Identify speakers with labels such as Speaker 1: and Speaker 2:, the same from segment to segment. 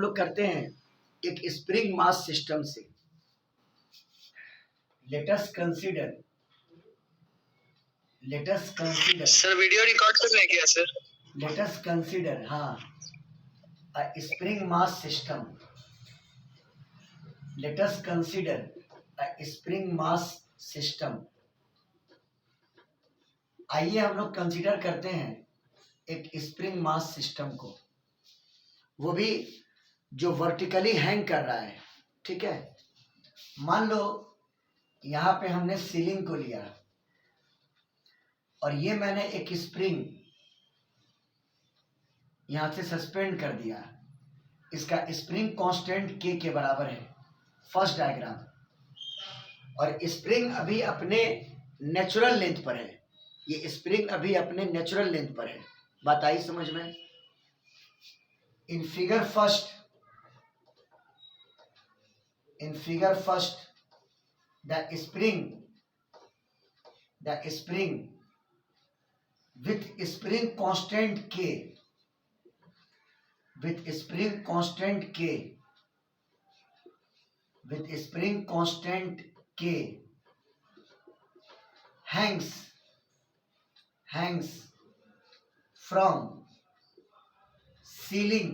Speaker 1: हम लोग करते हैं एक स्प्रिंग मास सिस्टम से। Let us consider
Speaker 2: sir video record कर रहे हैं क्या sir?
Speaker 1: Let us consider a spring mass system. Let us consider a spring mass system. आइए हम लोग कंसीडर करते हैं एक स्प्रिंग मास सिस्टम को, वो भी जो वर्टिकली हैंग कर रहा है। ठीक है, मान लो यहाँ पे हमने सीलिंग को लिया और ये मैंने एक स्प्रिंग यहाँ से सस्पेंड कर दिया। इसका स्प्रिंग कांस्टेंट के बराबर है, फर्स्ट डायग्राम। और स्प्रिंग अभी अपने नेचुरल लेंथ पर है। ये स्प्रिंग अभी अपने नेचुरल लेंथ पर है। बात आई समझ में? In figure first the spring with spring constant के hangs from ceiling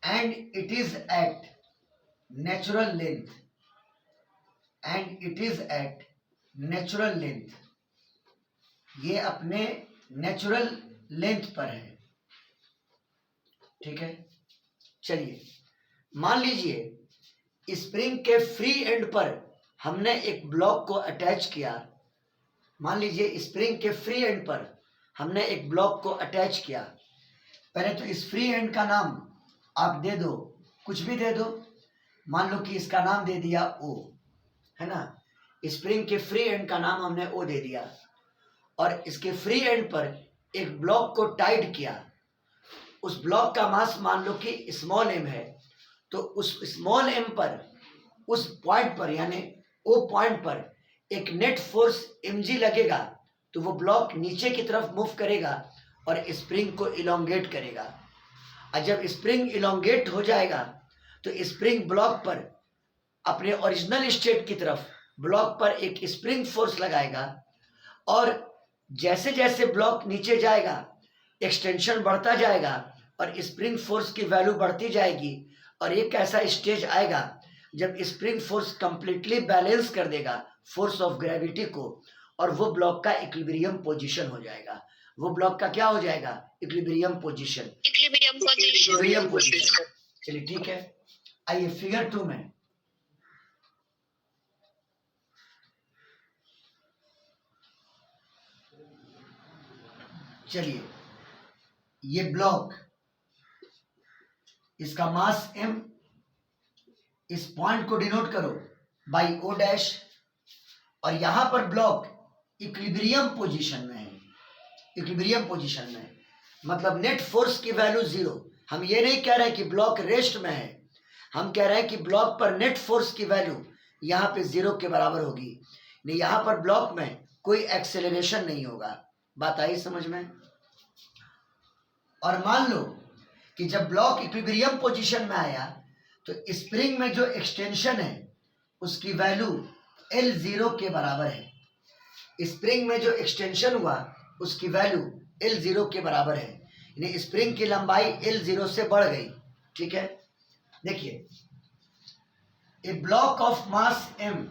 Speaker 1: and it is at natural length ये अपने नेचुरल लेंथ पर है। ठीक है, चलिए मान लीजिए स्प्रिंग के फ्री एंड पर हमने एक ब्लॉक को अटैच किया। मान लीजिए स्प्रिंग के फ्री एंड पर हमने एक ब्लॉक को अटैच किया। पहले तो इस फ्री एंड का नाम आप दे दो, कुछ भी दे दो। मान लो कि इसका नाम दे दिया ओ, है ना। स्प्रिंग के फ्री एंड का नाम हमने ओ दे दिया और इसके फ्री एंड पर एक ब्लॉक को टाइट किया। उस ब्लॉक का मास मान लो कि स्मॉल एम है, तो उस स्मॉल एम पर, उस पॉइंट पर यानी ओ पॉइंट पर एक नेट फोर्स mg लगेगा, तो वो ब्लॉक नीचे की तरफ मूव करेगा और स्प्रिंग को इलोंगेट करेगा। और जब स्प्रिंग इलोंगेट हो जाएगा तो स्प्रिंग ब्लॉक पर अपने ओरिजिनल स्टेट की तरफ ब्लॉक पर एक स्प्रिंग फोर्स लगाएगा और जैसे जैसे ब्लॉक नीचे जाएगा एक्सटेंशन बढ़ता जाएगा और स्प्रिंग फोर्स की वैल्यू बढ़ती जाएगी और एक ऐसा स्टेज आएगा जब स्प्रिंग फोर्स कंप्लीटली बैलेंस कर देगा फोर्स ऑफ ग्रेविटी को और वो ब्लॉक का इक्विलिब्रियम पोजीशन हो जाएगा। वो ब्लॉक का क्या हो जाएगा? Equilibrium position. चलिए ठीक है, आइए फिगर 2 में। चलिए ये ब्लॉक, इसका मास m, इस पॉइंट को डिनोट करो बाई ओ डैश और यहां पर ब्लॉक इक्विलिब्रियम पोजीशन में है। मतलब नेट फोर्स की वैल्यू 0। हम ये नहीं कह रहे हैं कि ब्लॉक रेस्ट में है, हम कह रहे हैं कि ब्लॉक पर नेट फोर्स की वैल्यू यहाँ पे 0 के बराबर होगी। नहीं, यहाँ पर ब्लॉक में कोई एक्सेलरेशन नहीं होगा। बात आई समझ में? और मान लो कि जब ब्लॉक इक्विलिब्रियम पोजीशन में आया तो स्प्रिंग में जो एक्सटेंशन है उसकी वैल्यू L0 के बराबर है। स्प्रिंग में जो एक्सटेंशन हुआ उसकी वैल्यू L0 के बराबर है, यानी स्प्रिंग की लंबाई L0 से बढ़ गई। ठीक है, देखिए a block of mass m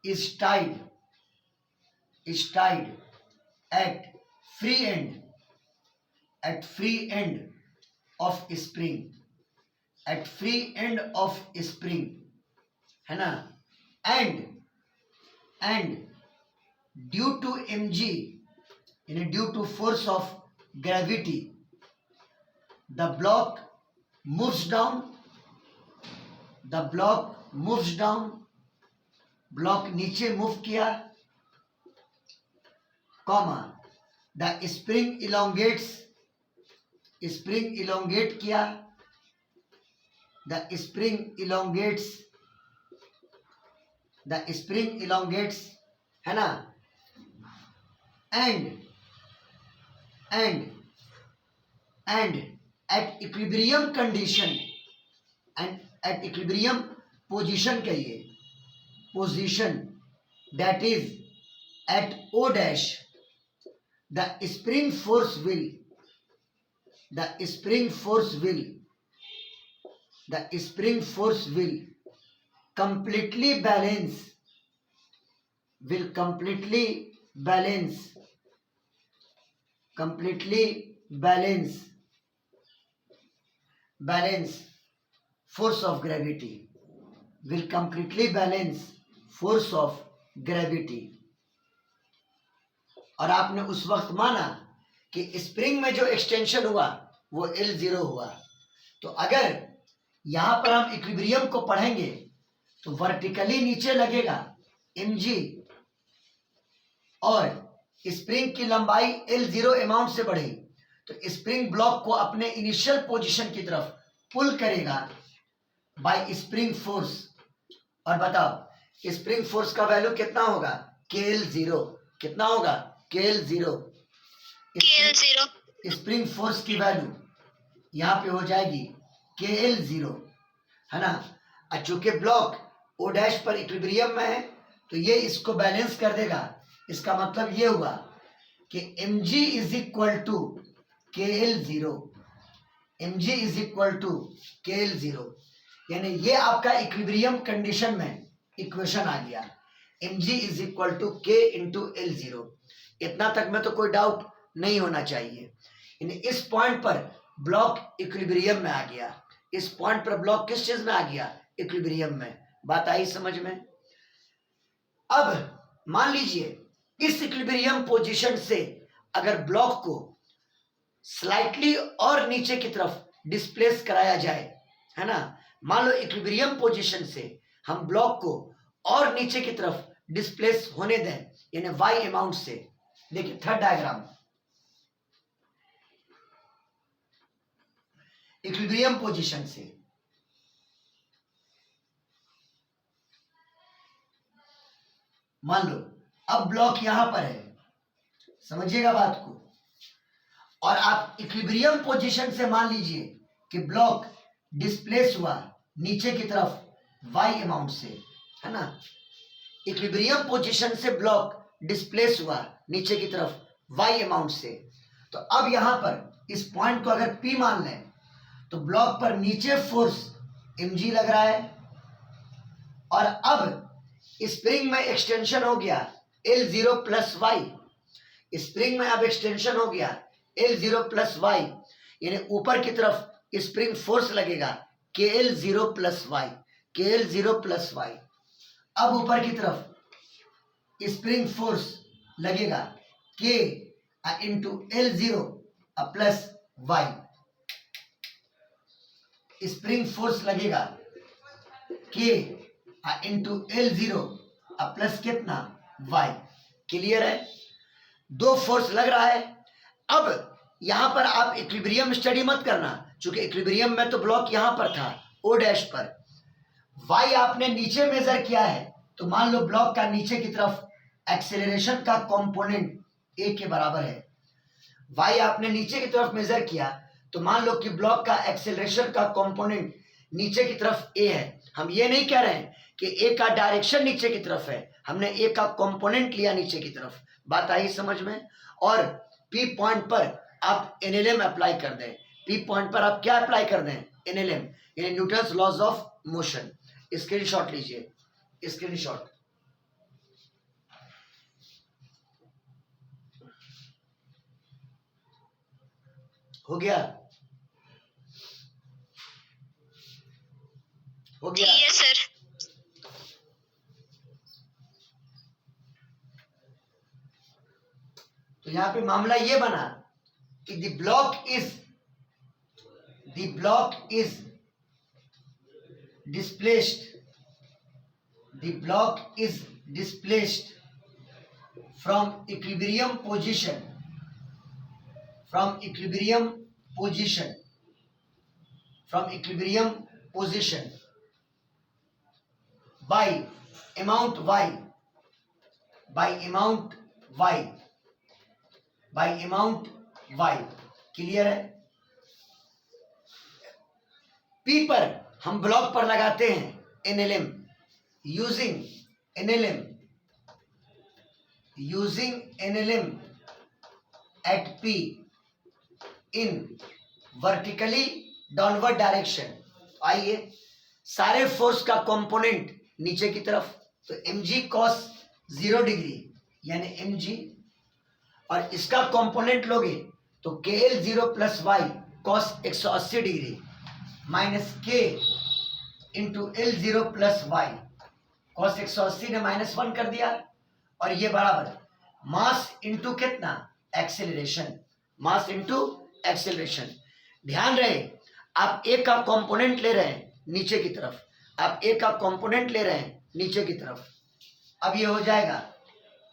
Speaker 1: is tied at free end of spring, है ना। and due to mg, यानी due to force of gravity, the block moves down, block नीचे मूव किया, कॉमा द स्प्रिंग इलोंगेट किया, the spring elongates, है ना, and at equilibrium condition, and at equilibrium position कहिए, position that is at O dash, the spring force will completely balance force of gravity, will completely balance force of gravity। और आपने उस वक्त माना कि spring में जो एक्सटेंशन हुआ वो L0 हुआ। तो अगर यहां पर हम इक्विलिब्रियम को पढ़ेंगे तो वर्टिकली नीचे लगेगा mg, और स्प्रिंग की लंबाई L0 अमाउंट से बढ़ी तो स्प्रिंग ब्लॉक को अपने इनिशियल पोजीशन की तरफ पुल करेगा बाय स्प्रिंग फोर्स। और बताओ स्प्रिंग फोर्स का वैल्यू कितना होगा, KL0। कितना होगा, KL0। स्प्रिंग फोर्स की वैल्यू यहां पे हो जाएगी KL0, है ना। और चूंकि ब्लॉक O डैश पर इक्विलिब्रियम में है तो ये इसको बैलेंस कर देगा। इसका मतलब ये हुआ कि mg is equal to KL0, mg is equal to KL0, यानी ये आपका इक्विलिब्रियम कंडीशन में इक्वेशन आ गया, mg is equal to K into L0। इतना तक में तो कोई डाउट नहीं होना चाहिए। यानी इस पॉइंट पर ब्लॉक इक्विलिब्रियम में आ गया। इस पॉइंट पर ब्लॉक किस चीज में आ गया, इक्विलिब्रियम में। बात आई समझ में। अब मान लीजिए इस इक्विलिब्रियम पोजीशन से अगर ब्लॉक को स्लाइटली और नीचे की तरफ डिस्प्लेस कराया जाए, है ना। मान लो इक्विलिब्रियम पोजीशन से हम ब्लॉक को और नीचे की तरफ डिस्प्लेस होने दें, यानी y अमाउंट से। देखिए थर्ड डायग्राम, इक्विलिब्रियम पोजीशन से मान लो अब ब्लॉक यहां पर है, समझिएगा बात को। और आप इक्विलिब्रियम पोजीशन से मान लीजिए कि ब्लॉक डिस्प्लेस हुआ नीचे की तरफ y अमाउंट से, है ना। इक्विलिब्रियम पोजीशन से ब्लॉक डिस्प्लेस हुआ नीचे की तरफ y अमाउंट से। तो अब यहां पर इस पॉइंट को अगर P मान लें तो ब्लॉक पर नीचे फोर्स mg लग रहा है, और अब स्प्रिंग में एक्सटेंशन हो गया L0 प्लस वाई। स्प्रिंग में अब एक्सटेंशन हो गया L0 प्लस वाई, यानी ऊपर की तरफ स्प्रिंग फोर्स लगेगा KL0 plus Y, KL0 plus Y. अब ऊपर की तरफ स्प्रिंग फोर्स लगेगा K into L0 plus y. Spring force लगेगा K इंटू L0 प्लस कितना y। क्लियर है, दो फोर्स लग रहा है। अब यहां पर आप इक्विलिब्रियम स्टडी मत करना, क्योंकि इक्विलिब्रियम में तो ब्लॉक यहां पर था O डैश पर। y आपने नीचे मेजर किया है तो मान लो ब्लॉक का नीचे की तरफ एक्सेलरेशन का कंपोनेंट a के बराबर है। y आपने नीचे की तरफ मेजर किया तो मान लो कि ब्लॉक का एक्सेलरेशन का कंपोनेंट नीचे की तरफ a है। हम ये नहीं कह रहे हैं कि a का डायरेक्शन नीचे की तरफ है, हमने a का कंपोनेंट लिया नीचे की तरफ। बात आई समझ में। और P पॉइंट पर आप NLM अप्लाई कर दें। P पॉइंट पर आप क्या अप्लाई कर दें, NLM, यानी Newton's laws of motion. Screenshot लीजिए, स्क्रीनशॉट। हो गया, हो गया।
Speaker 2: Yes sir.
Speaker 1: तो यहां पे मामला ये बना कि the block is displaced from equilibrium position by amount y, by amount y, by amount y. Clear है? P पर हम ब्लॉक पर लगाते हैं NLM, using NLM, using NLM at P in vertically downward direction. आइए सारे फोर्स का component नीचे की तरफ, तो mg cos 0 डिग्री यानी mg, और इसका कंपोनेंट लोगे तो KL 0 plus y cos 180 degree minus k into L 0 plus y cos 180 ने -1 कर दिया, और ये बराबर मास इंटू कितना, एक्सेलरेशन, मास इंटू एक्सेलरेशन. ध्यान रहे आप ए का कंपोनेंट ले रहे हैं नीचे की तरफ, आप ए का कंपोनेंट ले रहे हैं नीचे की तरफ. अब ये हो जाएगा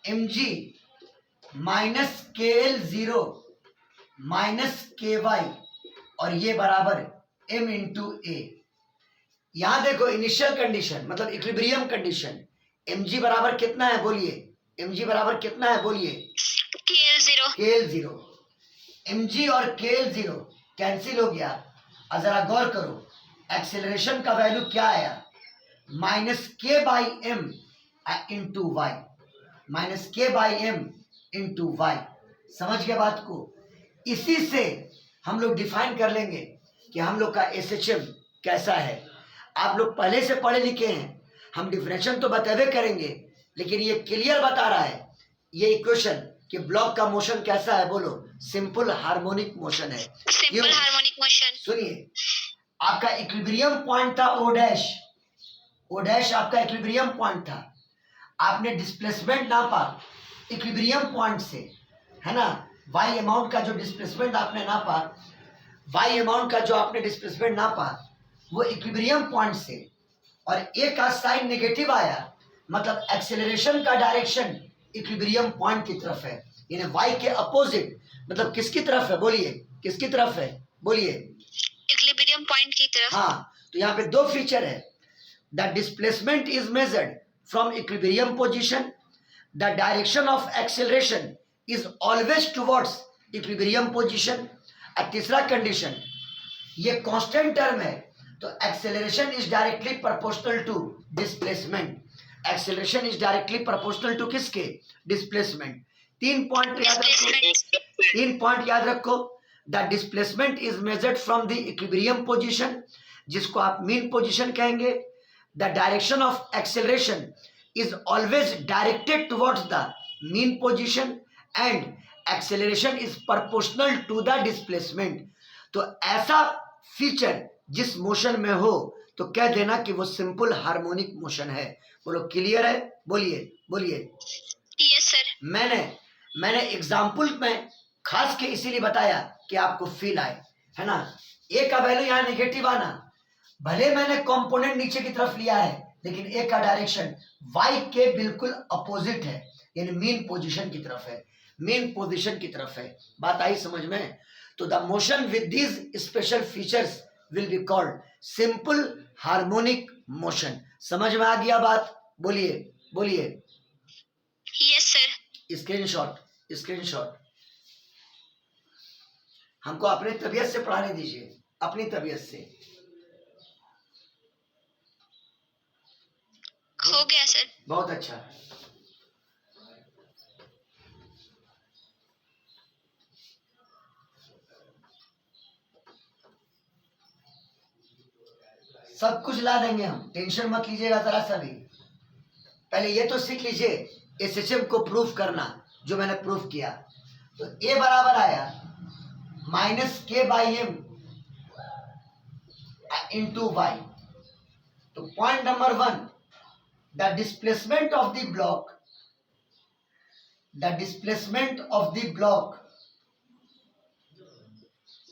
Speaker 1: mg minus KL 0 minus KY, और ये बराबर m इंटू ए. यहां देखो इनिशियल कंडीशन मतलब इक्विलिब्रियम कंडीशन, mg बराबर कितना है बोलिए, mg बराबर कितना है बोलिए, KL 0. mg और KL 0 कैंसिल हो गया. और जरा गौर करो एक्सेलरेशन का वैल्यू क्या आया, minus k by m into y, minus k by m into y. समझ गए बात को? इसी से हम लोग डिफाइन कर लेंगे कि हम लोग का SHM कैसा है. आप लोग पहले से पढ़े लिखे हैं, हम डिफरेंशियल तो बतेबे करेंगे, लेकिन ये क्लियर बता रहा है ये इक्वेशन कि ब्लॉक का मोशन कैसा है. बोलो, सिंपल हार्मोनिक मोशन है.
Speaker 3: Simple harmonic motion.
Speaker 1: सुनिए, आपका इक्विलिब्रियम पॉइंट था ओ डैश, ओ डैश आपका इक्विलिब्रियम पॉइंट था. आपने डिस्प्लेसमेंट नापा इक्विलिब्रियम पॉइंट से, है ना. वाई अमाउंट का जो डिस्प्लेसमेंट आपने नापा, वाई अमाउंट का जो आपने डिस्प्लेसमेंट नापा वो इक्विलिब्रियम पॉइंट से, और ए का साइन नेगेटिव आया, मतलब एक्सेलरेशन का डायरेक्शन इक्विलिब्रियम पॉइंट की तरफ है, यानी वाई के अपोजिट. मतलब किसकी तरफ है बोलिए, किसकी तरफ है बोलिए,
Speaker 3: इक्विलिब्रियम पॉइंट की तरफ.
Speaker 1: हाँ, तो यहाँ पे दो फीचर है. The displacement is measured from equilibrium position, the direction of acceleration is always towards equilibrium position. और तीसरा कंडीशन, ये कांस्टेंट टर्म है, तो acceleration is directly proportional to displacement. Acceleration is directly proportional to किसके, displacement. 3 point याद रखो, 3 point याद रखो. The displacement is measured from the equilibrium position, जिसको आप मीन पोजीशन कहेंगे. The direction of acceleration is always directed towards the mean position and acceleration is proportional to the displacement. तो ऐसा feature जिस मोशन में हो तो कह देना कि वो सिंपल हार्मोनिक मोशन है. बोलो, क्लियर है? बोलिए बोलिए.
Speaker 3: Yes sir.
Speaker 1: मैंने एग्जाम्पल में खास के इसीलिए बताया कि आपको फील आए, है ना. ए का वैल्यू यहाँ नेगेटिव आना, भले मैंने कंपोनेंट नीचे की तरफ लिया है, लेकिन ए का डायरेक्शन वाई के बिल्कुल अपोजिट है, यानी मीन पोजीशन की तरफ है, मीन पोजीशन की तरफ है. बात आई समझ में? तो the motion with these special features will be called simple harmonic motion. समझ में आ गया बात? बोलिए बोलिए.
Speaker 3: Yes sir.
Speaker 1: Screenshot, screenshot. हमको अपनी तबीयत से पढ़ाने दीजिए, अपनी तबीयत से.
Speaker 3: हो गया सर.
Speaker 1: बहुत अच्छा. सब कुछ ला देंगे हम, टेंशन मत लीजिएगा जरा सा भी. पहले ये तो सीख लीजिए SHM को प्रूफ करना, जो मैंने प्रूफ किया. तो ए बराबर आया minus k by m into y. तो point number 1, the displacement of the block, the displacement of the block,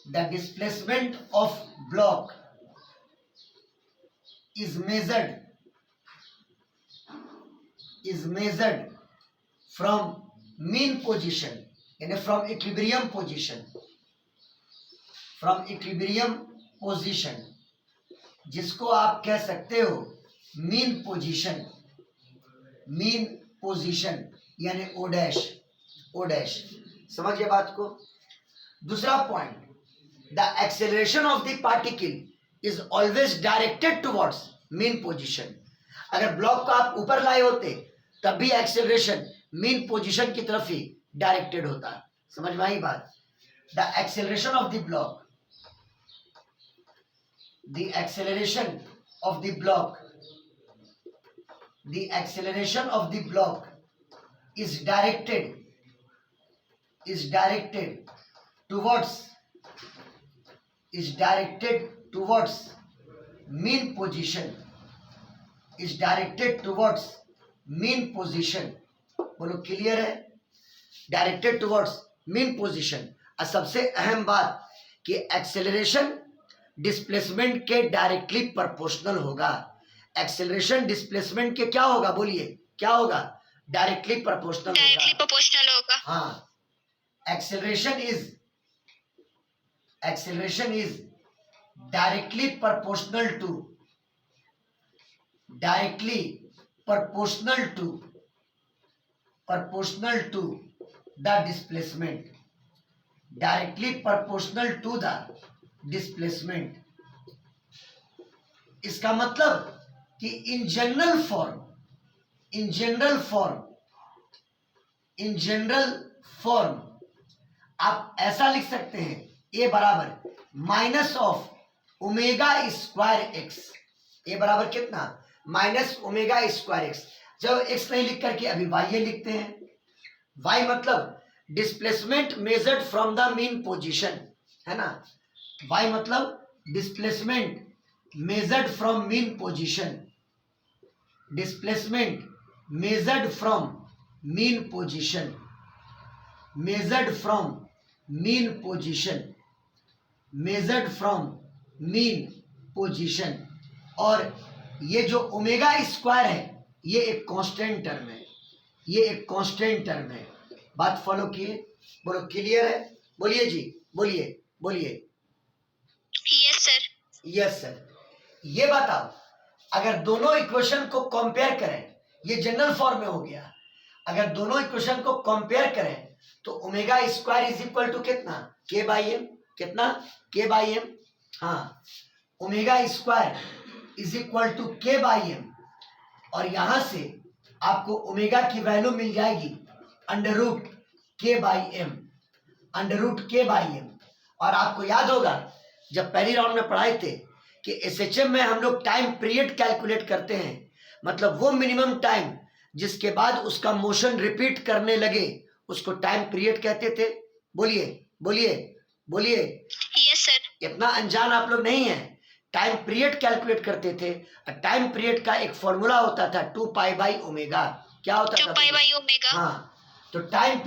Speaker 1: the displacement of block is measured from mean position, यानी from equilibrium position, from equilibrium position, जिसको आप कह सकते हो mean position, mean position यानी O dash, O dash. समझ गए बात को। दूसरा point, the acceleration of the particle is always directed towards mean position. अगर ब्लॉक को आप ऊपर लाए होते तब भी एक्सेलरेशन मीन पोजीशन की तरफ ही डायरेक्टेड होता। समझ में आई बात। The acceleration of the block, the acceleration of the block, the acceleration of the block is directed towards, is directed towards mean position, is directed towards mean position। बोलो clear है। Directed towards mean position. और सबसे अहम बात कि acceleration displacement के directly proportional होगा। Acceleration displacement के क्या होगा, बोलिए क्या होगा, डायरेक्टली प्रोपोर्शनल
Speaker 3: होगा।
Speaker 1: हाँ, acceleration is directly proportional to the displacement, directly proportional to the displacement. इसका मतलब कि इन जनरल फॉर्म आप ऐसा लिख सकते हैं, ए बराबर minus of omega square x. A बराबर कितना, माइनस ओमेगा स्क्वायर एक्स। जब एक्स नहीं लिख करके अभी वाई लिखते हैं। वाई मतलब displacement measured from the mean position, है ना। y मतलब displacement measured from mean position, displacement measured from mean position, measured from mean position, measured from mean position. और ये जो ओमेगा स्क्वायर है ये एक कांस्टेंट टर्म है, ये एक कांस्टेंट टर्म है। बात फॉलो किए, बोलो क्लियर है। बोलिए जी, बोलिए।
Speaker 3: Yes sir.
Speaker 1: Yes sir. ये बताओ, अगर दोनों इक्वेशन को कंपेयर करें, ये जनरल फॉर्म में हो गया। अगर दोनों इक्वेशन को कंपेयर करें तो omega square is equal to कितना, के बाई एम। कितना, के बाई एम। हाँ, omega square is equal to k by m. और यहां से आपको ओमेगा की वैल्यू मिल जाएगी under root k by m, under root k by m. और आपको याद होगा जब पहली राउंड में पढ़ाए थे कि एसएचएम में हम लोग टाइम पीरियड कैलकुलेट करते हैं, मतलब वो मिनिमम टाइम जिसके बाद उसका मोशन रिपीट करने लगे उसको टाइम पीरियड कहते थे। बोलिए।
Speaker 3: Yes sir.
Speaker 1: इतना अनजान आप लोग नहीं है। टाइम पीरियड कैलकुलेट करते थे और टाइम पीरियड का एक फॉर्मूला होता था 2 पाई बाई ओमेगा। क्या होता था?
Speaker 3: 2 पाई बाई ओमेगा।
Speaker 1: हाँ, तो टाइम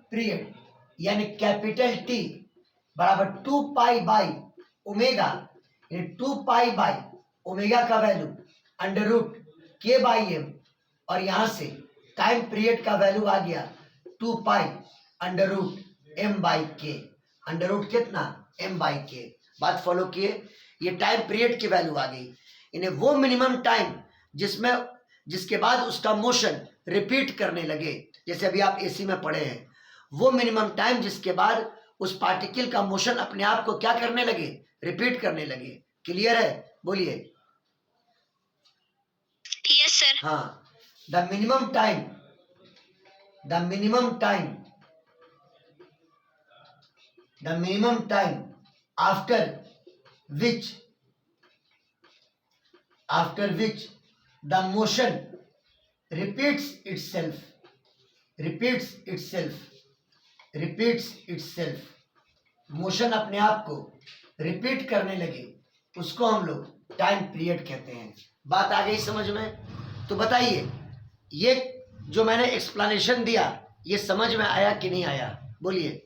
Speaker 1: पीरियड यानी कैपिटल टी बराबर 2 पाई बाई ओमेगा, यानी 2 पाई बाई ओमेगा का value under root k by m. और यहां से टाइम पीरियड का वैल्यू आ गया 2 pi under root m by k. Under root कितना, एम बाई के। बात फॉलो किए, ये टाइम पीरियड की वैल्यू आ गई। इन्हें वो मिनिमम टाइम जिसके बाद उसका मोशन रिपीट करने लगे, जैसे अभी आप एसी में पढ़े हैं, वो मिनिमम टाइम जिसके बाद उस पार्टिकल का मोशन अपने आप को क्या करने लगे, रिपीट करने लगे। क्लियर है? बोलिए।
Speaker 3: Yes sir.
Speaker 1: हाँ, the minimum time after which the motion repeats itself, motion अपने आप को रिपीट करने लगे, उसको हम लोग टाइम पीरियड कहते हैं। बात आ गई समझ में? तो बताइए, ये जो मैंने एक्सप्लेनेशन दिया ये समझ में आया कि नहीं आया? बोलिए।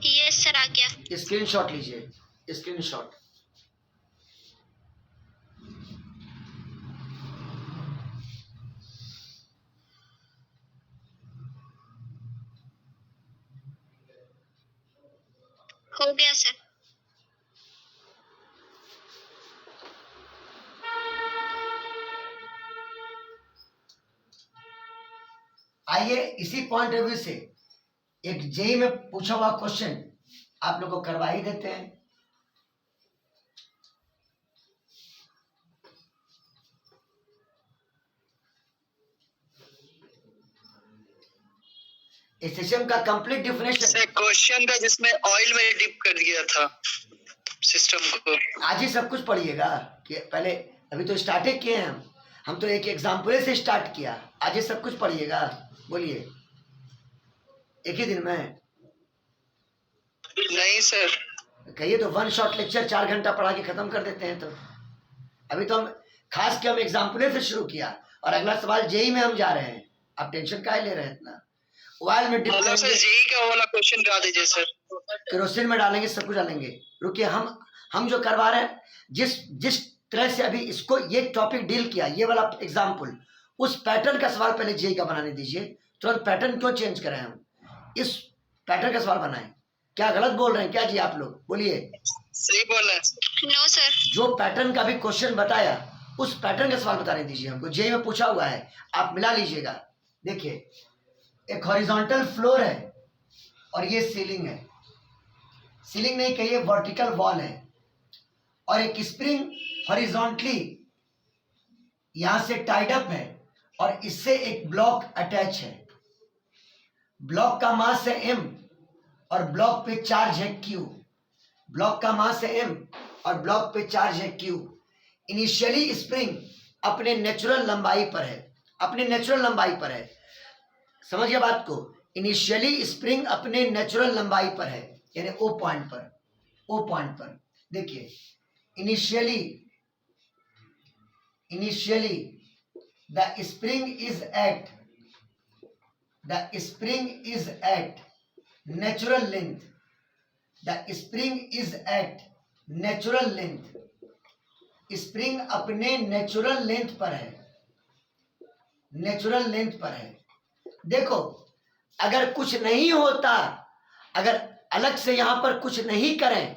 Speaker 3: यस सर, आ गया।
Speaker 1: स्क्रीनशॉट लीजिए, स्क्रीनशॉट।
Speaker 3: हो गया सर।
Speaker 1: आइए इसी पॉइंट ऑफ व्यू से एक जेई में पूछा हुआ क्वेश्चन आप लोग को करवा ही देते हैं। एसएचएम का कंप्लीट डिफिनेशन
Speaker 2: क्वेश्चन था जिसमें ऑयल में डिप कर दिया था सिस्टम को।
Speaker 1: आज ही सब कुछ पढ़िएगा कि पहले अभी तो स्टार्टिंग किए हैं हम तो एक एग्जाम्पल से स्टार्ट किया। आज ही सब कुछ पढ़िएगा। बोलिए एक ही दिन में?
Speaker 2: नहीं सर।
Speaker 1: कहिए तो वन शॉट लेक्चर 4 घंटा पढ़ा के खत्म कर देते हैं। तो अभी तो हम खास के हम एग्जाम्पल से शुरू किया और अगला सवाल जेई में हम जा रहे हैं। आप टेंशन काहे ले रहे हैं इतना? ऑयल में डिप
Speaker 2: मतलब सर जेई का वाला क्वेश्चन करा दीजिए सर।
Speaker 1: केरोसिन में डालेंगे, सब कुछ डालेंगे। रुकिए, हम जो करवा रहे हैं जिस तरह से अभी इसको ये टॉपिक डील किया, ये वाला एग्जाम्पल, उस पैटर्न का सवाल पहले जेई का बनाने दीजिए। तुरंत पैटर्न क्यों चेंज करें? हम इस पैटर्न का सवाल बनाएं। क्या गलत बोल रहे हैं क्या जी आप लोग? बोलिए।
Speaker 2: सही बोल रहे हैं।
Speaker 3: No sir.
Speaker 1: जो पैटर्न का भी क्वेश्चन बताया उस पैटर्न का सवाल बताने दीजिए हमको। जेई में पूछा हुआ है, आप मिला लीजिएगा। देखिए एक हॉरिजॉन्टल फ्लोर है और ये सीलिंग है। सीलिंग नहीं कहिए, वर्टिकल वॉल है और एक स्प्रिंग हॉरिजॉन्टली यहां से टाइड अप है और इससे एक ब्लॉक अटैच है। ब्लॉक का मास है m और ब्लॉक पे चार्ज है q। ब्लॉक का मास है m और ब्लॉक पे चार्ज है q। इनिशियली स्प्रिंग अपने नेचुरल लंबाई पर है, अपने नेचुरल लंबाई पर है। समझिए बात को। इनिशियली स्प्रिंग अपने नेचुरल लंबाई पर है, यानी ओ पॉइंट पर। ओ पॉइंट पर देखिए initially the spring is at natural length. The spring is at natural length. Spring अपने नेचुरल लेंथ पर है, नेचुरल लेंथ पर है। देखो अगर कुछ नहीं होता, अगर अलग से यहां पर कुछ नहीं करें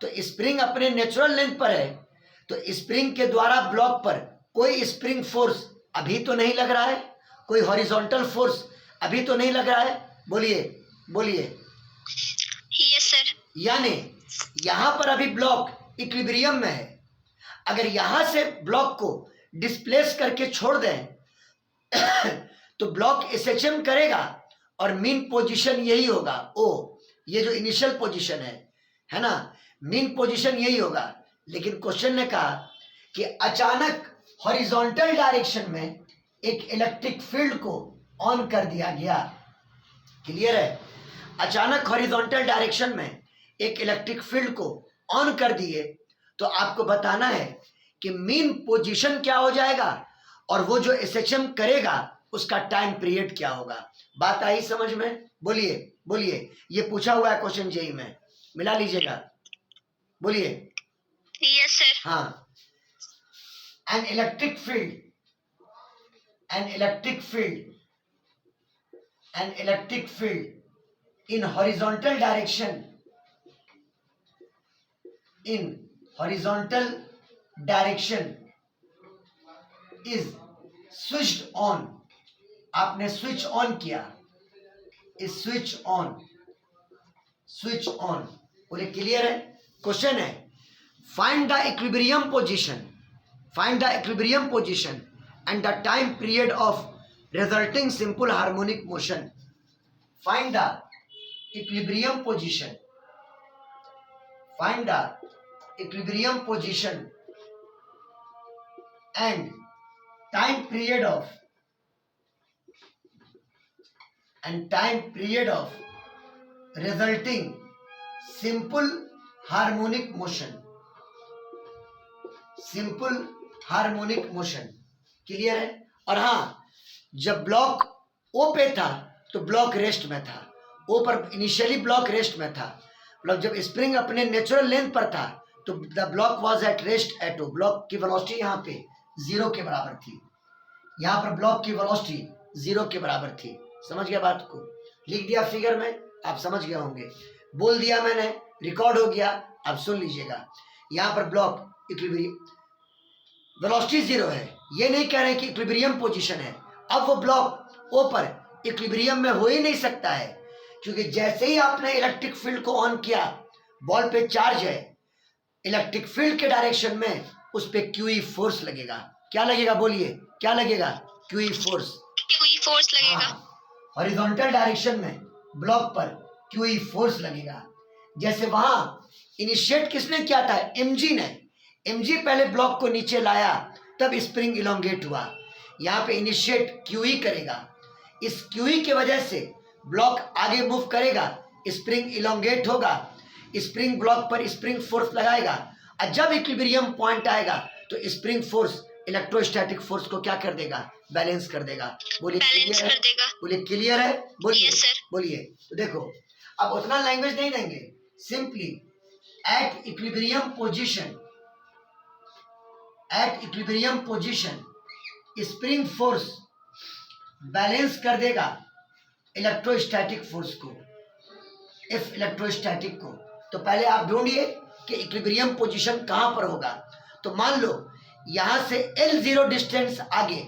Speaker 1: तो स्प्रिंग अपने नेचुरल लेंथ पर है, तो स्प्रिंग के द्वारा ब्लॉक पर कोई स्प्रिंग फोर्स अभी तो नहीं लग रहा है, कोई हॉरिजॉन्टल फोर्स अभी तो नहीं लग रहा है। बोलिए बोलिए।
Speaker 3: Yes sir.
Speaker 1: यानी यहां पर अभी ब्लॉक इक्विलिब्रियम में है। अगर यहां से ब्लॉक को डिस्प्लेस करके छोड़ दें तो ब्लॉक एसएचएम करेगा और मीन पोजीशन यही होगा ओ। ये जो इनिशियल पोजीशन है ना, मीन पोजीशन यही होगा। लेकिन क्वेश्चन ने कहा कि अचानक हॉरिजॉन्टल डायरेक्शन में एक इलेक्ट्रिक फील्ड को ऑन कर दिया गया। क्लियर है? अचानक हॉरिजॉन्टल डायरेक्शन में एक इलेक्ट्रिक फील्ड को ऑन कर दिए तो आपको बताना है कि मीन पोजीशन क्या हो जाएगा और वो जो एसएचएम करेगा उसका टाइम पीरियड क्या होगा। बात आई समझ में? बोलिए बोलिए। ये पूछा हुआ है क्वेश्चन जेई में, मिला लीजिएगा। बोलिए।
Speaker 3: Yes sir.
Speaker 1: हाँ। An electric field in horizontal direction is switched on। आपने स्विच ऑन किया, इस स्विच ऑन। बोले क्लियर है? क्वेश्चन है find the equilibrium position and the time period of resulting simple harmonic motion. Find the equilibrium position and time period of resulting simple harmonic motion। Clear है? और हाँ, जब block ओ पे था तो ब्लॉक रेस्ट में था। ओ पर इनिशियली ब्लॉक रेस्ट में था। मतलब जब स्प्रिंग अपने नेचुरल लेंथ पर था तो the block was at rest at O. Block की वेलोसिटी यहाँ पे 0 के बराबर थी। यहाँ पर ब्लॉक की वेलोसिटी 0 के बराबर थी। समझ गया बात को? लिख दिया फिगर में, आप समझ गए होंगे। बोल दिया मैंने, रिकॉर्ड हो गया, आप सुन लीजिएगा। यहाँ पर ब्लॉक इक्विलिब्रियम, वेलोसिटी 0 है। ये नहीं कह रहे कि इक्विलिब्रियम पोजीशन है। अब वो ब्लॉक ओ पर इक्विलिब्रियम में हो ही नहीं सकता है, क्योंकि जैसे ही आपने इलेक्ट्रिक फील्ड को ऑन किया, बॉल पे चार्ज है, इलेक्ट्रिक फील्ड के डायरेक्शन में उस पे क्यूई फोर्स लगेगा। क्या लगेगा बोलिए, क्या लगेगा? QE force.
Speaker 3: क्यूई फोर्स लगेगा।
Speaker 1: हॉरिजॉन्टल डायरेक्शन में ब्लॉक पर क्यूई फोर्स लगेगा। जैसे वहां इनिशिएट किसने किया था? एमजी ने। एमजी पहले ब्लॉक को नीचे लाया, तब स्प्रिंग इलोंगेट हुआ। यहाँ पे इनिशिएट क्यूई करेगा, इस क्यूई की वजह से ब्लॉक आगे मूव करेगा, स्प्रिंग इलोंगेट होगा, स्प्रिंग ब्लॉक पर स्प्रिंग फोर्स लगाएगा, और जब इक्विलिब्रियम पॉइंट आएगा तो स्प्रिंग फोर्स इलेक्ट्रोस्टैटिक फोर्स को क्या कर देगा? बैलेंस कर देगा। बोलिए
Speaker 3: बैलेंस कर देगा।
Speaker 1: बोलिए क्लियर है? बोलिए
Speaker 3: Yes, sir.
Speaker 1: बोलिए। तो देखो, अब उतना लैंग्वेज नहीं देंगे, simply eight equilibrium position spring force balance कर देगा इलेक्ट्रोस्टैटिक फोर्स को, इफ इलेक्ट्रोस्टैटिक को। तो पहले आप ढूंढिए कि इक्विलिब्रियम पोजीशन कहां पर होगा। तो मान लो यहां से L0 डिस्टेंस आगे,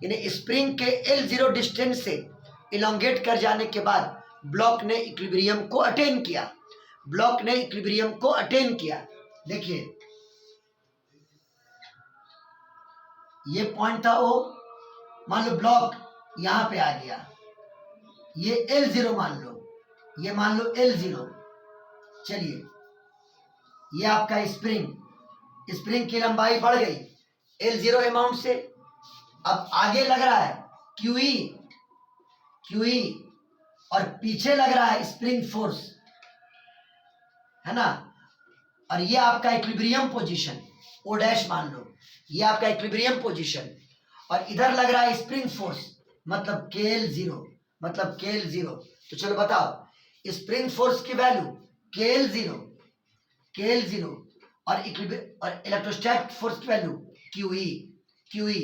Speaker 1: यानी स्प्रिंग के L0 डिस्टेंस से इलोंगेट कर जाने के बाद ब्लॉक ने इक्विलिब्रियम को अटेन किया, ब्लॉक ने इक्विलिब्रियम को अटेन किया। देखिए ये पॉइंट था ओ, मान लो ब्लॉक यहां पे आ गया, ये L0 मान लो, ये मान लो L0। चलिए ये आपका स्प्रिंग की लंबाई बढ़ गई L0 अमाउंट से। अब आगे लग रहा है क्यूई और पीछे लग रहा है स्प्रिंग फोर्स, है ना। और ये आपका इक्विलिब्रियम पोजीशन ओ डैश मान लो, ये आपका इक्विलिब्रियम पोजीशन, और इधर लग रहा है स्प्रिंग फोर्स, मतलब KL0। तो चलो बताओ स्प्रिंग फोर्स की वैल्यू KL0 और इलेक्ट्रोस्टैटिक फोर्स की वैल्यू QE,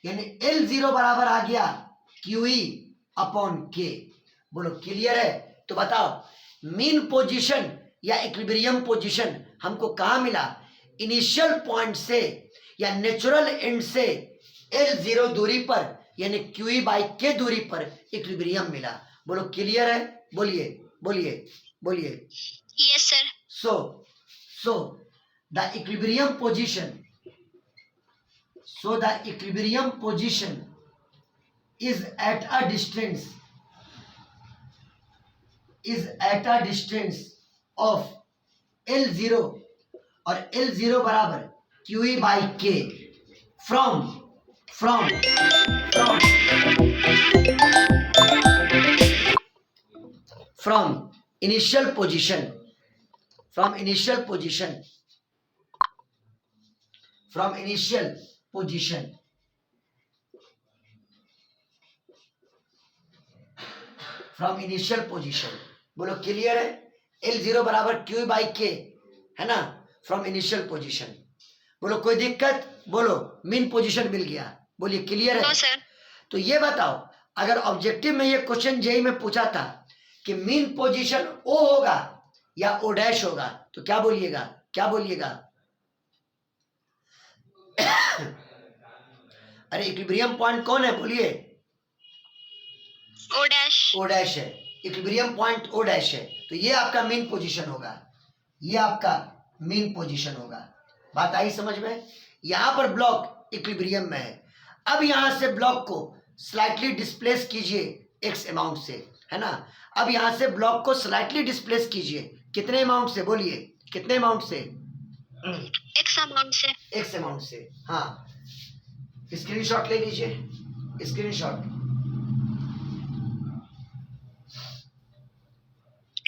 Speaker 1: यानी L0 बराबर आ गया QE अपॉन K। बोलो क्लियर है? तो बताओ मीन पोजीशन या इक्विलिब्रियम पोजीशन हमको कहाँ मिला? इनिशियल पॉइंट से या नेचुरल एंड से L0 दूरी पर, यानी QE बाई K दूरी पर इक्विलिब्रियम मिला। बोलो क्लियर है? बोलिए।
Speaker 3: Yes sir.
Speaker 1: So the equilibrium position is at a distance of L0, और L0 बराबर QE by K from initial position, from initial position बोलो क्लियर है? L0 बराबर Q बाई K, है ना, फ्रॉम इनिशियल पोजीशन। बोलो कोई दिक्कत? बोलो मीन पोजीशन मिल गया। बोलिए क्लियर है?
Speaker 3: No sir.
Speaker 1: तो ये बताओ, अगर ऑब्जेक्टिव में ये क्वेश्चन जेई में पूछा था कि मीन पोजीशन O होगा या O डैश होगा, तो क्या बोलिएगा? अरे इक्विलिब्रियम पॉइंट कौन है? बोलिए।
Speaker 3: O
Speaker 1: डैश है, इक्विलिब्रियम पॉइंट O डैश है, तो ये आपका मीन पोजीशन होगा। बात आई समझ में? यहां पर ब्लॉक इक्विलिब्रियम में है। अब यहां से ब्लॉक को स्लाइटली डिस्प्लेस कीजिए x अमाउंट से, है ना। अब यहां से ब्लॉक को स्लाइटली डिस्प्लेस कीजिए, कितने अमाउंट से? बोलिए कितने अमाउंट से? x अमाउंट से। हाँ, स्क्रीनशॉट ले लीजिए, स्क्रीनशॉट।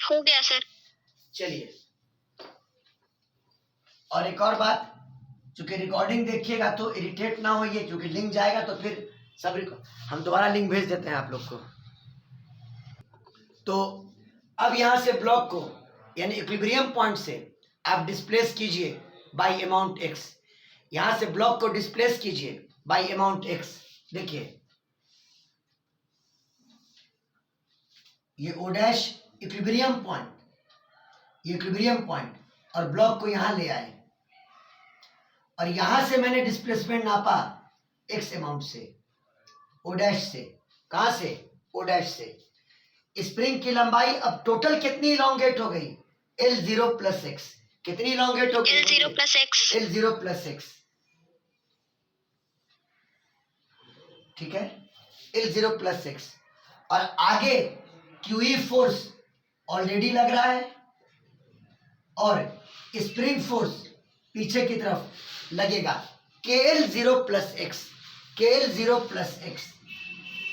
Speaker 3: हो गया सर।
Speaker 1: चलिए, और एक और बात, चूंकि रिकॉर्डिंग देखिएगा तो इरिटेट ना होइए, क्योंकि लिंक जाएगा तो फिर हम दोबारा लिंक भेज देते हैं आप लोग को। तो अब यहां से ब्लॉक को, यानी इक्विलिब्रियम पॉइंट से आप डिस्प्लेस कीजिए बाय अमाउंट x। यहां से ब्लॉक को डिस्प्लेस कीजिए बाय अमाउंट x। देखिए ये O डैश इक्विलिब्रियम पॉइंट, और ब्लॉक को यहां ले आए, और यहां से मैंने डिस्प्लेसमेंट नापा x अमाउंट से, O डैश से। कहां से? ओ डैश से। स्प्रिंग की लंबाई अब टोटल कितनी इलोंगेट हो गई? L0 plus x. कितनी इलोंगेट हो गई?
Speaker 3: L0 plus X.
Speaker 1: L0 plus x, ठीक है, L0 प्लस एक्स। और आगे QE फोर्स ऑलरेडी लग रहा है और स्प्रिंग फोर्स पीछे की तरफ लगेगा, KL0 plus x, KL0 plus x,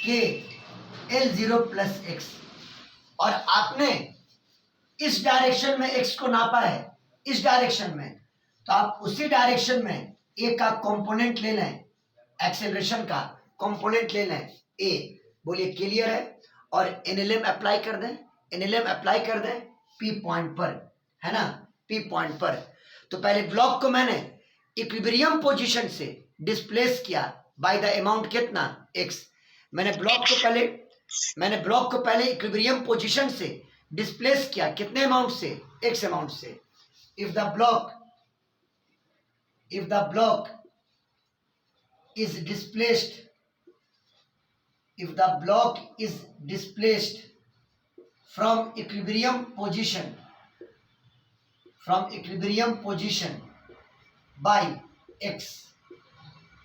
Speaker 1: KL0 plus x. और आपने इस डायरेक्शन में x को नापा है, इस डायरेक्शन में, तो आप उसी डायरेक्शन में a का कंपोनेंट ले लें, एक्सेलरेशन का कंपोनेंट ले लें a। बोलिए क्लियर है? और एनएलएम अप्लाई कर दें, एनएलएम अप्लाई कर दें P पॉइंट पर, है ना, P पॉइंट पर। तो पहले ब्लॉक को मैंने इक्विलिब्रियम पोजीशन से डिस्प्लेस किया बाय द अमाउंट कितना? x। मैंने ब्लॉक को पहले इक्विलिब्रियम पोजीशन से डिस्प्लेस किया कितने अमाउंट से? x अमाउंट से। If the block is displaced, if the block is displaced from equilibrium position by x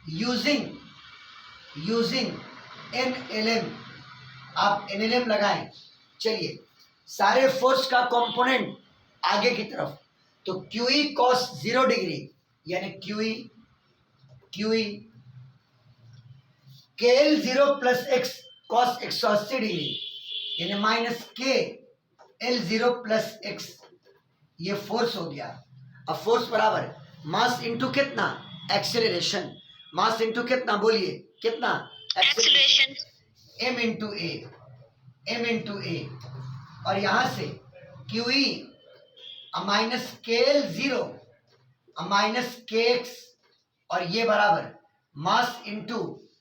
Speaker 1: using NLM, आप NLM लगाएं। चलिए, सारे फोर्स का कंपोनेंट आगे की तरफ, तो QE cos 0 डिग्री यानी QE KL0 plus x cos 180 degree यानी माइनस KL0 प्लस एक्स, ये फोर्स हो गया। अब फोर्स बराबर मास इंटू कितना? एक्सेलरेशन। मास इंटू कितना? बोलिए कितना?
Speaker 3: Acceleration.
Speaker 1: m इंटू ए। और यहां से QE minus KL0 minus KX, और ये बराबर मास इंटू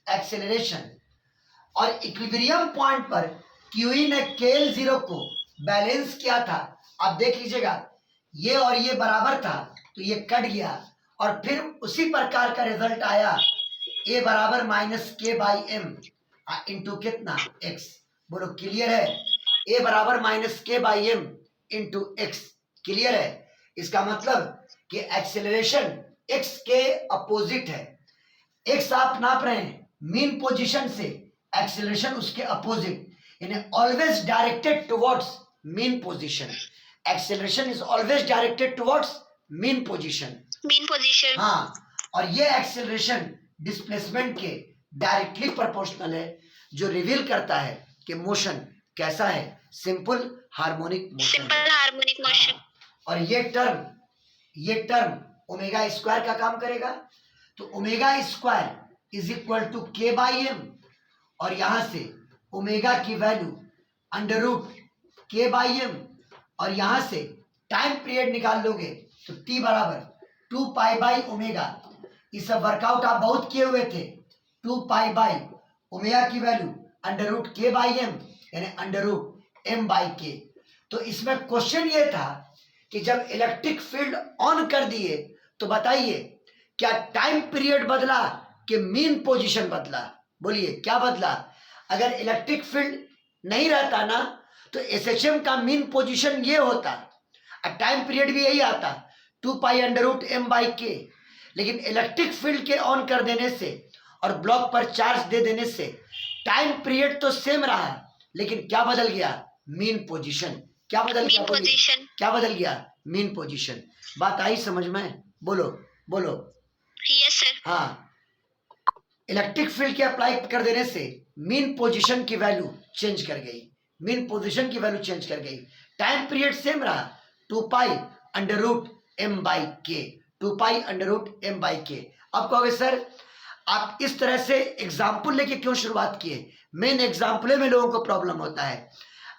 Speaker 1: एक्सेलरेशन। और इक्विलिब्रियम पॉइंट पर QE ने KL0 को बैलेंस किया था। आप देख लीजिएगा, ये और ये बराबर था तो ये कट गया, और फिर उसी प्रकार का रिजल्ट आया, A बराबर minus K by m into कितना? X। बोलो क्लियर है? A बराबर minus K by m into X। Clear है? इसका मतलब कि एक्सेलरेशन X के अपोजिट है। X आप नाप रहे हैं मीन पोजीशन से, एक्सेलरेशन उसके अपोजिट, यानी always directed towards mean position. Acceleration is always directed towards mean position.
Speaker 3: Mean position.
Speaker 1: हाँ, और ये एक्सेलरेशन डिस्प्लेसमेंट के डायरेक्टली प्रोपोर्शनल है, जो रिवील करता है कि मोशन कैसा है, simple harmonic motion.
Speaker 3: Simple harmonic motion.
Speaker 1: और ये टर्म ओमेगा स्क्वायर का काम करेगा, तो omega square is equal to K by m, और यहां से ओमेगा की value under root K by m, और यहां से टाइम पीरियड निकाल लोगे तो T बराबर 2 पाई बाई ओमेगा। ये सब वर्कआउट आप बहुत किए हुए थे। 2 पाई बाई ओमेगा की value under root K by m यानी under root M by K। तो इसमें क्वेश्चन ये था कि जब इलेक्ट्रिक फील्ड ऑन कर दिए तो बताइए क्या टाइम पीरियड बदला कि मीन पोजीशन बदला? बोलिए क्या बदला? अगर इलेक्ट्रिक फील्ड नहीं रहता ना तो SHM का मीन पोजीशन ये होता और टाइम पीरियड भी यही आता 2 pi under root M by K। लेकिन इलेक्ट्रिक फील्ड के ऑन कर देने से और ब्लॉक पर चार्ज दे देने से टाइम पीरियड तो सेम रहा, लेकिन क्या बदल गया? Mean position. क्या बदल गया?
Speaker 3: Mean position.
Speaker 1: क्या बदल गया? Mean position. बात आई समझ में? बोलो।
Speaker 3: Yes sir.
Speaker 1: हाँ, इलेक्ट्रिक फील्ड के अप्लाई कर देने से मीन पोजीशन की वैल्यू चेंज कर गई, मीन पोजीशन की वैल्यू चेंज कर गई। टाइम पीरियड सेम रहा 2 pi under root M by K, 2 pi under root M by K। अब कहोगे सर आप इस तरह से एग्जाम्पल लेके क्यों शुरुआत किए? मेन एग्जाम्पल में लोगों को प्रॉब्लम होता है।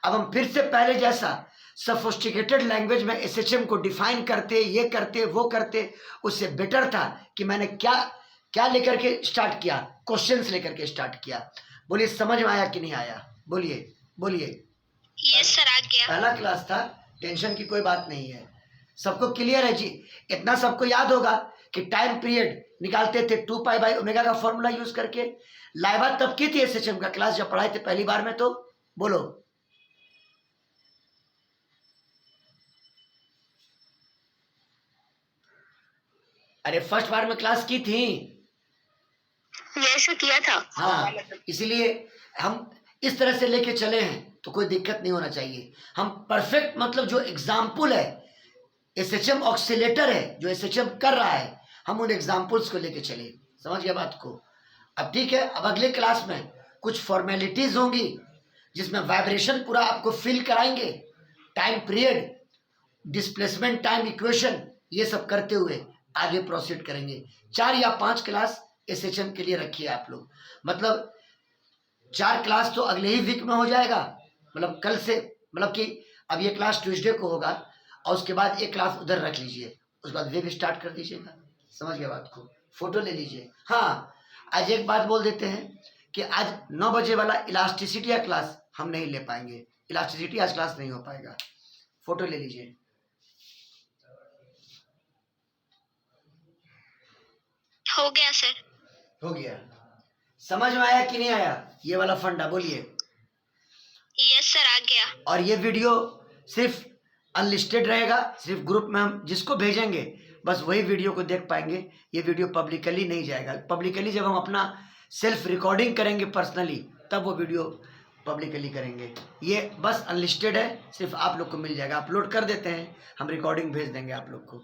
Speaker 1: अब हम फिर से पहले जैसा सोफिस्टिकेटेड लैंग्वेज में SHM को डिफाइन करते, ये करते वो करते, उससे बेटर था कि मैंने क्या लेकर के स्टार्ट किया? क्वेश्चंस लेकर के स्टार्ट किया। बोलिए समझ में आया कि नहीं आया? बोलिए।
Speaker 3: Yes sir, आ गया।
Speaker 1: पहला क्लास था, टेंशन की कोई बात नहीं है। सबको क्लियर है जी? इतना सबको याद होगा कि टाइम पीरियड निकालते थे 2π/ω का फॉर्मूला यूज करके। लाइबा तब की थी एसएचएम का क्लास जब पढ़ाए थे पहली बार में, तो बोलो। अरे फर्स्ट बार में क्लास की थी।
Speaker 3: यस सर किया था।
Speaker 1: हाँ, इसलिए हम इस तरह से लेके चले हैं तो कोई दिक्कत नहीं होना चाहिए। हम परफेक्ट मतलब जो एग्जाम्पल है, एसएचएम ऑक्सीलेटर है जो एसएचएम कर रहा है, हम उन एग्जाम्पल्स को लेके चले। समझ गए बात को? अब ठीक है, अब अगले क्लास में कुछ फॉर्मेलिटीज होंगी जिसमें वाइब्रेशन पूरा आपको फील कराएंगे, time period, displacement time equation, ये सब करते हुए आगे प्रोसीड करेंगे। 4 या 5 क्लास एसएचएम के लिए रखिए आप लोग। मतलब 4 क्लास तो अगले ही वीक में हो जाएगा, मतलब कल से, मतलब कि अब ये क्लास ट्यूसडे को होगा और उसके बाद एक क्लास उधर रख लीजिए, उसके बाद वेब स्टार्ट कर दीजिएगा। समझ गए बात को? फोटो ले लीजिए। हाँ, आज एक बात बोल देते हैं कि आज 9 बजे वाला इलास्टिसिटी का क्लास हम नहीं ले पाएंगे, इलास्टिसिटी आज क्लास नहीं हो पाएगा। फोटो ले लीजिए।
Speaker 3: हो गया सर।
Speaker 1: हो गया? समझ में आया कि नहीं आया ये वाला फंडा? बोलिए।
Speaker 3: यस सर आ गया।
Speaker 1: और ये वीडियो सिर्फ अनलिस्टेड रहेगा, सिर्फ ग्रुप में हम जिसको भेजेंगे बस वही वीडियो को देख पाएंगे। ये वीडियो पब्लिकली नहीं जाएगा। पब्लिकली जब हम अपना सेल्फ रिकॉर्डिंग करेंगे पर्सनली, तब वो वीडियो पब्लिकली करेंगे। ये बस अनलिस्टेड है, सिर्फ आप लोग को मिल जाएगा। अपलोड कर देते हैं, हम रिकॉर्डिंग भेज देंगे आप लोग को।